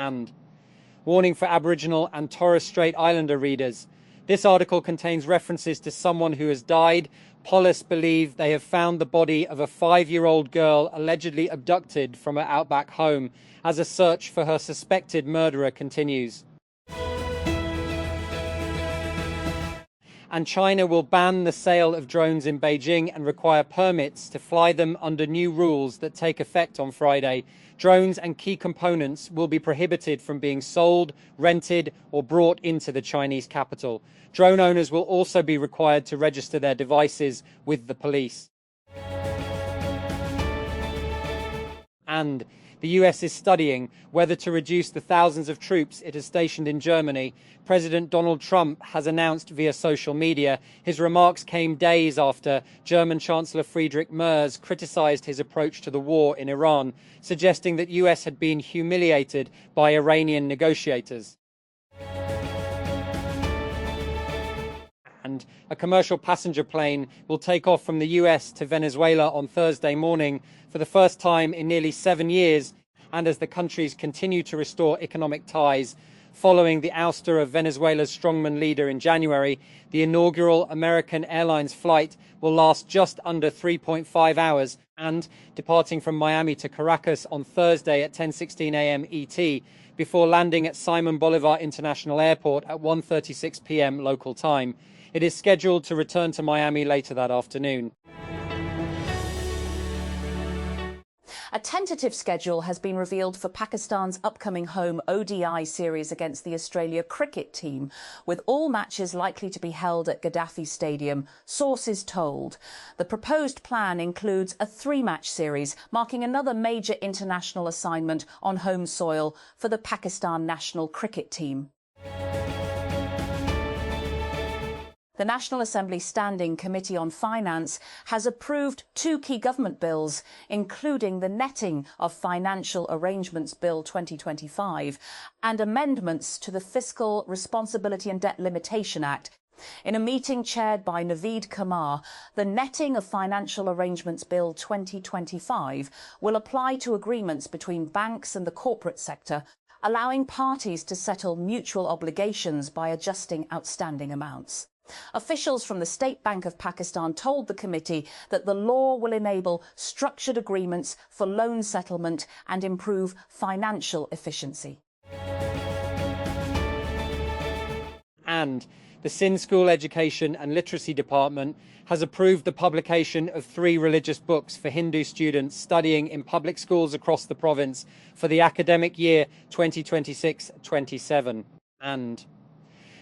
And warning for Aboriginal and Torres Strait Islander readers. This article contains references to someone who has died. Police believe they have found the body of a 5-year-old girl allegedly abducted from her outback home as a search for her suspected murderer continues. And China will ban the sale of drones in Beijing and require permits to fly them under new rules that take effect on Friday. Drones and key components will be prohibited from being sold, rented, or brought into the Chinese capital. Drone owners will also be required to register their devices with the police. And the US is studying whether to reduce the thousands of troops it has stationed in Germany. President Donald Trump has announced via social media. His remarks came days after German Chancellor Friedrich Merz criticized his approach to the war in Iran, suggesting that US had been humiliated by Iranian negotiators. And a commercial passenger plane will take off from the US to Venezuela on Thursday morning for the first time in nearly 7 years, and as the countries continue to restore economic ties. Following the ouster of Venezuela's strongman leader in January, the inaugural American Airlines flight will last just under 3.5 hours, and departing from Miami to Caracas on Thursday at 10:16 a.m. ET, before landing at Simon Bolivar International Airport at 1:36 p.m. local time. It is scheduled to return to Miami later that afternoon. A tentative schedule has been revealed for Pakistan's upcoming home ODI series against the Australia cricket team, with all matches likely to be held at Gaddafi Stadium, sources told. The proposed plan includes a 3-match series, marking another major international assignment on home soil for the Pakistan national cricket team. The National Assembly Standing Committee on Finance has approved 2 key government bills, including the Netting of Financial Arrangements Bill 2025 and amendments to the Fiscal Responsibility and Debt Limitation Act. In a meeting chaired by Naveed Kumar, the Netting of Financial Arrangements Bill 2025 will apply to agreements between banks and the corporate sector, allowing parties to settle mutual obligations by adjusting outstanding amounts. Officials from the State Bank of Pakistan told the committee that the law will enable structured agreements for loan settlement and improve financial efficiency. And the Sindh School Education and Literacy Department has approved the publication of 3 religious books for Hindu students studying in public schools across the province for the academic year 2026-27. And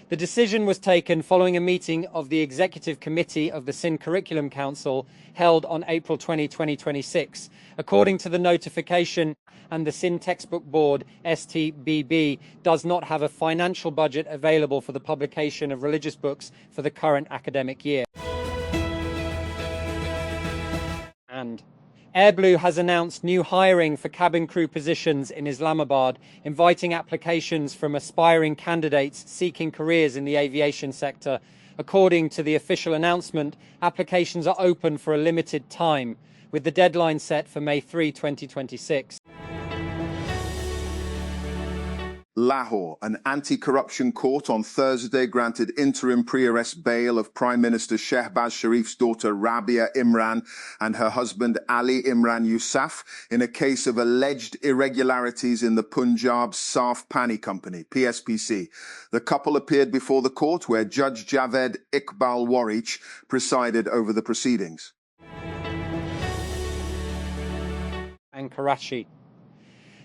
the decision was taken following a meeting of the Executive Committee of the Sindh Curriculum Council held on April 20, 2026. According to the notification, and the Sindh Textbook Board, STBB, does not have a financial budget available for the publication of religious books for the current academic year. And Airblue has announced new hiring for cabin crew positions in Islamabad, inviting applications from aspiring candidates seeking careers in the aviation sector. According to the official announcement, applications are open for a limited time, with the deadline set for May 3, 2026. Lahore, an anti-corruption court on Thursday granted interim pre-arrest bail of Prime Minister Shehbaz Sharif's daughter Rabia Imran and her husband Ali Imran Yousaf in a case of alleged irregularities in the Punjab Saaf Pani Company, PSPC. The couple appeared before the court where Judge Javed Iqbal Warich presided over the proceedings. And Karachi.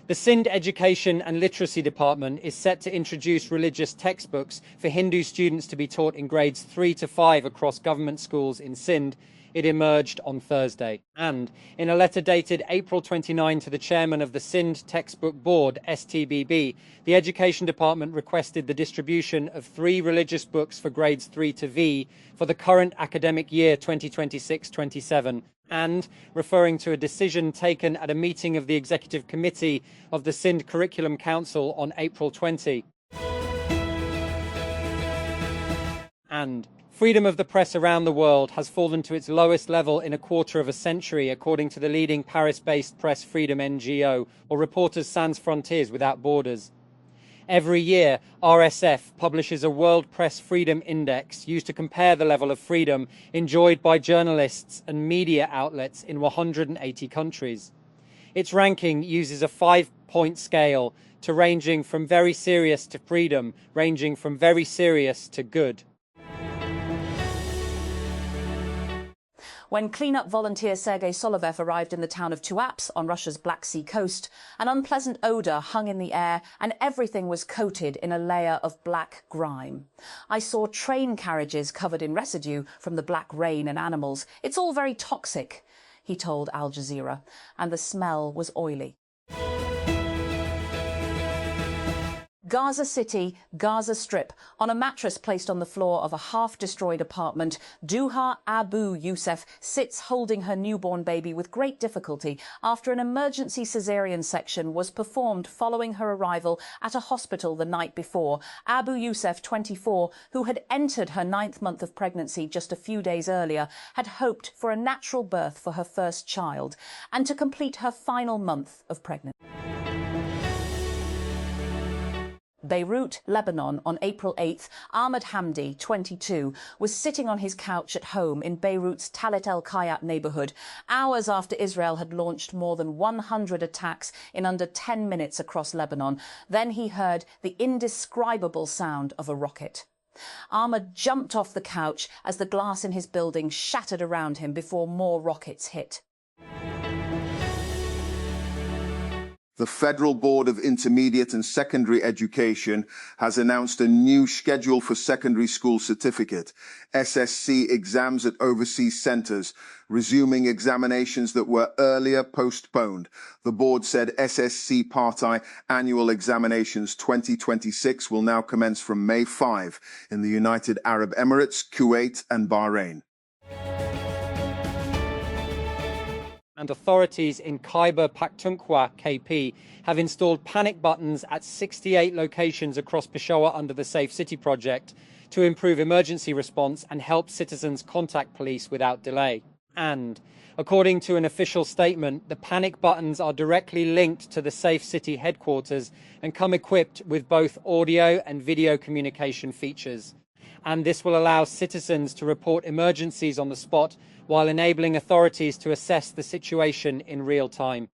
The Sindh Education and Literacy Department is set to introduce religious textbooks for Hindu students to be taught in grades 3 to 5 across government schools in Sindh. It emerged on Thursday. And in a letter dated April 29 to the chairman of the Sindh Textbook Board, STBB, the Education Department requested the distribution of 3 religious books for grades 3 to V for the current academic year 2026-27. And, referring to a decision taken at a meeting of the Executive Committee of the Sindh Curriculum Council on April 20. And freedom of the press around the world has fallen to its lowest level in a quarter of a century, according to the leading Paris-based press freedom NGO, or Reporters Sans Frontières Without Borders. Every year, RSF publishes a World Press Freedom Index used to compare the level of freedom enjoyed by journalists and media outlets in 180 countries. Its ranking uses a 5-point scale to ranging from very serious to freedom, ranging from very serious to good. When cleanup volunteer Sergei Solovev arrived in the town of Tuapse on Russia's Black Sea coast, an unpleasant odour hung in the air and everything was coated in a layer of black grime. I saw train carriages covered in residue from the black rain and animals. It's all very toxic, he told Al Jazeera, and the smell was oily. Gaza City, Gaza Strip. On a mattress placed on the floor of a half-destroyed apartment, Duha Abu Youssef sits holding her newborn baby with great difficulty after an emergency caesarean section was performed following her arrival at a hospital the night before. Abu Youssef, 24, who had entered her 9th month of pregnancy just a few days earlier, had hoped for a natural birth for her first child and to complete her final month of pregnancy. Beirut, Lebanon, on April 8th, Ahmed Hamdi, 22, was sitting on his couch at home in Beirut's Talit El Kayat neighbourhood, hours after Israel had launched more than 100 attacks in under 10 minutes across Lebanon. Then he heard the indescribable sound of a rocket. Ahmed jumped off the couch as the glass in his building shattered around him before more rockets hit. The Federal Board of Intermediate and Secondary Education has announced a new schedule for secondary school certificate, SSC exams at overseas centres, resuming examinations that were earlier postponed. The board said SSC Part-I annual examinations 2026 will now commence from May 5 in the United Arab Emirates, Kuwait and Bahrain. And authorities in Khyber Pakhtunkhwa, KP, have installed panic buttons at 68 locations across Peshawar under the Safe City project to improve emergency response and help citizens contact police without delay. And, according to an official statement, the panic buttons are directly linked to the Safe City headquarters and come equipped with both audio and video communication features. And this will allow citizens to report emergencies on the spot while enabling authorities to assess the situation in real time.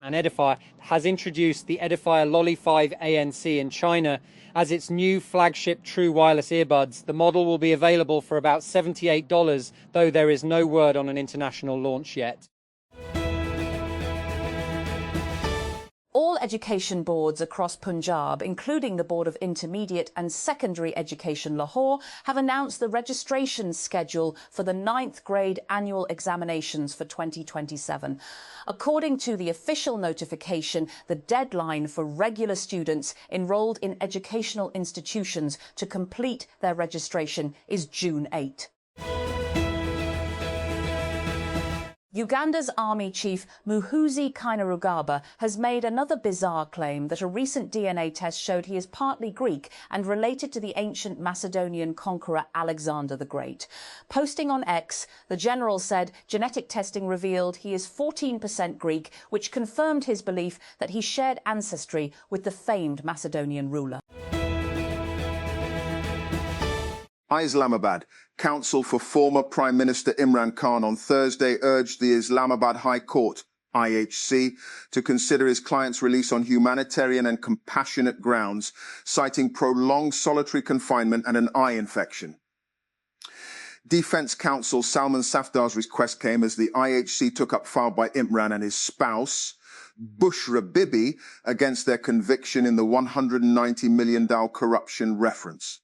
And Edifier has introduced the Edifier Lolly 5 ANC in China as its new flagship true wireless earbuds. The model will be available for about $78, though there is no word on an international launch yet. All education boards across Punjab, including the Board of Intermediate and Secondary Education Lahore, have announced the registration schedule for the 9th grade annual examinations for 2027. According to the official notification, the deadline for regular students enrolled in educational institutions to complete their registration is June 8. Uganda's army chief Muhoozi Kainerugaba has made another bizarre claim that a recent DNA test showed he is partly Greek and related to the ancient Macedonian conqueror Alexander the Great. Posting on X, the general said genetic testing revealed he is 14% Greek, which confirmed his belief that he shared ancestry with the famed Macedonian ruler. Islamabad. Counsel for former Prime Minister Imran Khan on Thursday urged the Islamabad High Court, IHC, to consider his client's release on humanitarian and compassionate grounds, citing prolonged solitary confinement and an eye infection. Defense counsel Salman Safdar's request came as the IHC took up file by Imran and his spouse, Bushra Bibi, against their conviction in the $190 million corruption reference.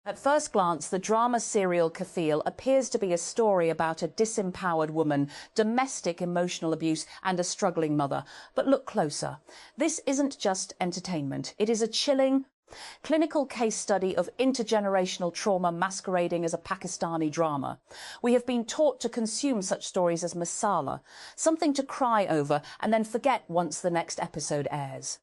At first glance, the drama serial Pehel appears to be a story about a disempowered woman, domestic emotional abuse and a struggling mother. But look closer. This isn't just entertainment. It is a chilling, Clinical case study of intergenerational trauma masquerading as a Pakistani drama. We have been taught to consume such stories as masala, something to cry over and then forget once the next episode airs.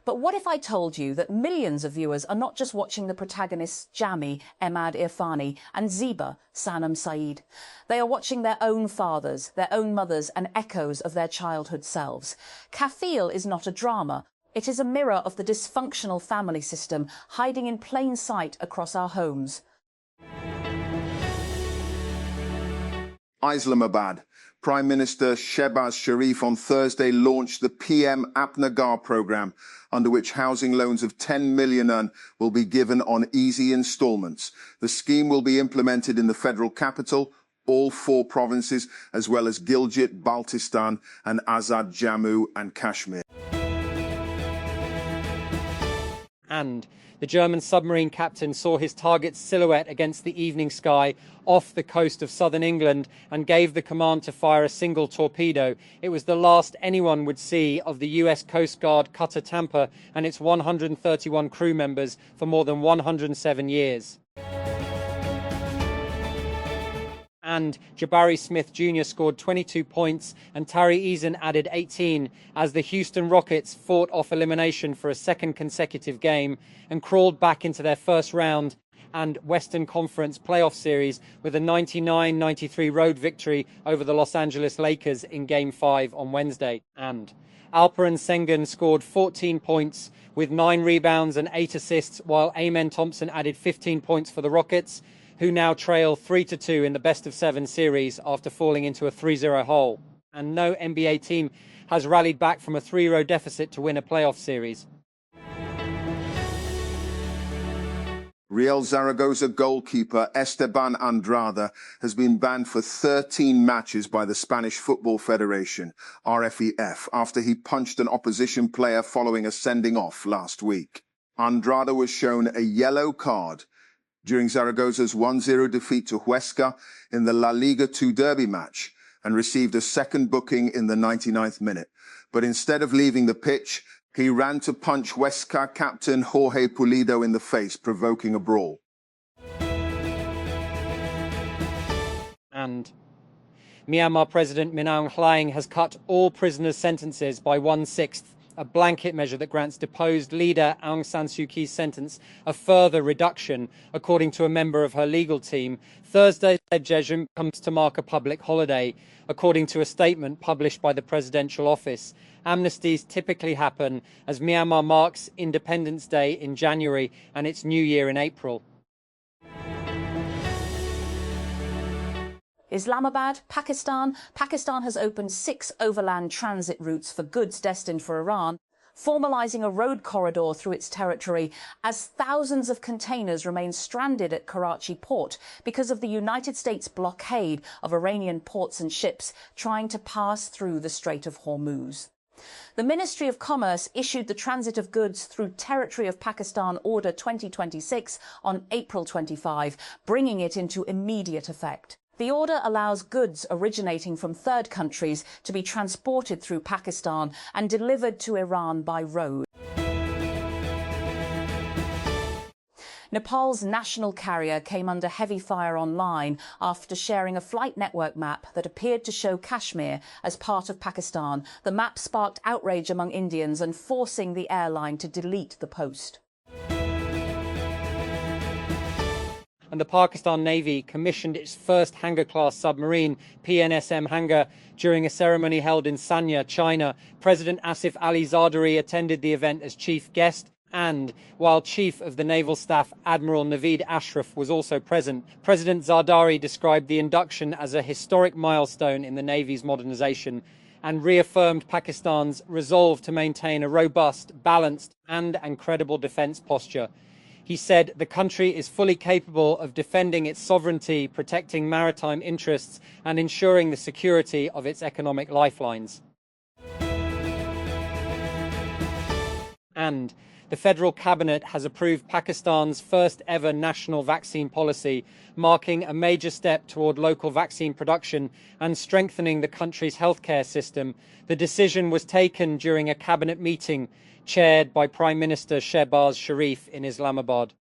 But what if I told you that millions of viewers are not just watching the protagonists Jami, Emad Irfani, and Zeba, Sanam Saeed. They are watching their own fathers, their own mothers, and echoes of their childhood selves. Kafil is not a drama. It is a mirror of the dysfunctional family system hiding in plain sight across our homes. Islamabad. Prime Minister Shehbaz Sharif on Thursday launched the PM Apnagar programme, under which housing loans of 10 million will be given on easy instalments. The scheme will be implemented in the federal capital, all 4 provinces, as well as Gilgit, Baltistan and Azad Jammu and Kashmir. And the German submarine captain saw his target's silhouette against the evening sky off the coast of southern England and gave the command to fire a single torpedo. It was the last anyone would see of the US Coast Guard cutter Tampa and its 131 crew members for more than 107 years. And Jabari Smith Jr. scored 22 points and Tari Eason added 18 as the Houston Rockets fought off elimination for a second consecutive game and crawled back into their first round and Western Conference playoff series with a 99-93 road victory over the Los Angeles Lakers in Game 5 on Wednesday. And Alperen Sengun scored 14 points with 9 rebounds and 8 assists, while Amen Thompson added 15 points for the Rockets, who now trail 3-2 in the best-of-7 series after falling into a 3-0 hole. And no NBA team has rallied back from a 3-0 deficit to win a playoff series. Real Zaragoza goalkeeper Esteban Andrada has been banned for 13 matches by the Spanish Football Federation, RFEF, after he punched an opposition player following a sending-off last week. Andrada was shown a yellow card during Zaragoza's 1-0 defeat to Huesca in the La Liga 2 derby match and received a second booking in the 99th minute. But instead of leaving the pitch, he ran to punch Huesca captain Jorge Pulido in the face, provoking a brawl. And Myanmar President Min Aung Hlaing has cut all prisoners' sentences by 1/6, a blanket measure that grants deposed leader Aung San Suu Kyi's sentence a further reduction, according to a member of her legal team. Thursday's judgment comes to mark a public holiday, according to a statement published by the presidential office. Amnesties typically happen as Myanmar marks Independence Day in January and its New Year in April. Islamabad, Pakistan. Pakistan has opened 6 overland transit routes for goods destined for Iran, formalising a road corridor through its territory as thousands of containers remain stranded at Karachi port because of the United States blockade of Iranian ports and ships trying to pass through the Strait of Hormuz. The Ministry of Commerce issued the transit of goods through territory of Pakistan Order 2026 on April 25, bringing it into immediate effect. The order allows goods originating from third countries to be transported through Pakistan and delivered to Iran by road. Nepal's national carrier came under heavy fire online after sharing a flight network map that appeared to show Kashmir as part of Pakistan. The map sparked outrage among Indians and forcing the airline to delete the post. And the Pakistan Navy commissioned its first Hangar-class submarine, PNSM Hangar, during a ceremony held in Sanya, China. President Asif Ali Zardari attended the event as chief guest, and while Chief of the Naval Staff Admiral Naveed Ashraf was also present, President Zardari described the induction as a historic milestone in the Navy's modernization and reaffirmed Pakistan's resolve to maintain a robust, balanced and credible defense posture. He said the country is fully capable of defending its sovereignty, protecting maritime interests and ensuring the security of its economic lifelines. And the federal cabinet has approved Pakistan's first ever national vaccine policy, marking a major step toward local vaccine production and strengthening the country's healthcare system. The decision was taken during a cabinet meeting chaired by Prime Minister Shehbaz Sharif in Islamabad.